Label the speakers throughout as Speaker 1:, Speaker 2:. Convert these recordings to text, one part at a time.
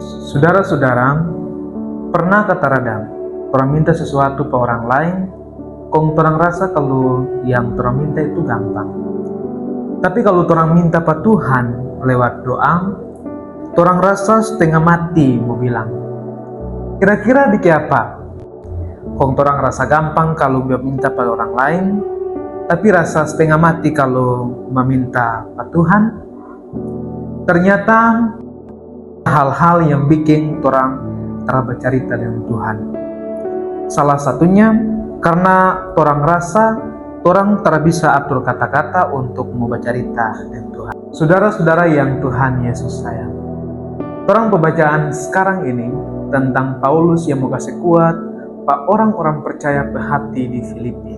Speaker 1: Saudara-saudara, pernah kata radang, orang minta sesuatu ke orang lain, kong orang rasa kalau yang orang minta itu gampang. Tapi kalau orang minta ke Tuhan lewat doa, orang rasa setengah mati mau bilang. Kira-kira dike apa? Kong orang rasa gampang kalau meminta pada orang lain, tapi rasa setengah mati kalau meminta ke Tuhan. Ternyata hal-hal yang bikin orang bercerita dengan Tuhan. Salah satunya karena orang rasa orang tak bisa atur kata-kata untuk mau bercerita dengan Tuhan. Saudara-saudara yang Tuhan Yesus sayang, orang pembacaan sekarang ini tentang Paulus yang mau kasih kuat pak orang-orang percaya hati di Filipi.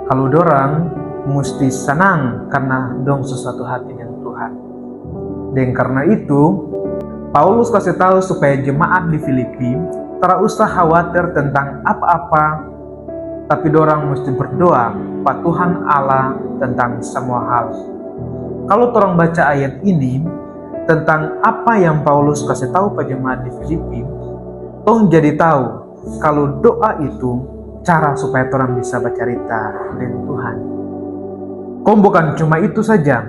Speaker 1: Kalau dorang mesti senang karena dong sesuatu hati dengan Tuhan. Dan karena itu Paulus kasih tahu supaya jemaat di Filipi tak usah khawatir tentang apa-apa, tapi dorang mesti berdoa pada Tuhan Allah tentang semua hal. Kalau orang baca ayat ini tentang apa yang Paulus kasih tahu pada jemaat di Filipi, tong jadi tahu kalau doa itu cara supaya orang bisa bercerita dengan Tuhan. Kok bukan cuma itu saja,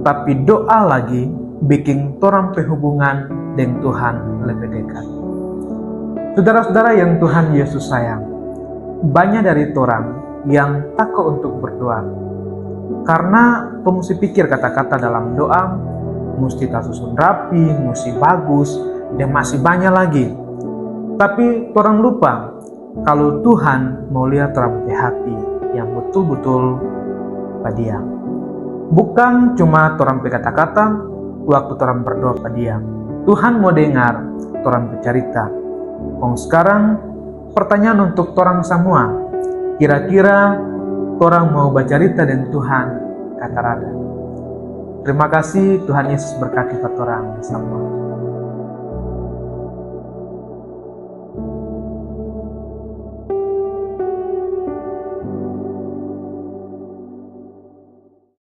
Speaker 1: tapi doa lagi bikin orang hubungan dengan Tuhan lebih dekat. Saudara-saudara yang Tuhan Yesus sayang, banyak dari orang yang takut untuk berdoa karena mesti pikir kata-kata dalam doa mesti tersusun rapi, mesti bagus, dan masih banyak lagi. Tapi orang lupa kalau Tuhan mau lihat orang hati yang betul-betul pada Dia. Bukan cuma orang kata-kata waktu orang berdoa pada Dia. Tuhan mau dengar orang bercerita. Kong sekarang pertanyaan untuk orang semua, kira-kira orang mau bercerita dengan Tuhan kata rada. Terima kasih, Tuhan Yesus berkati orang semua.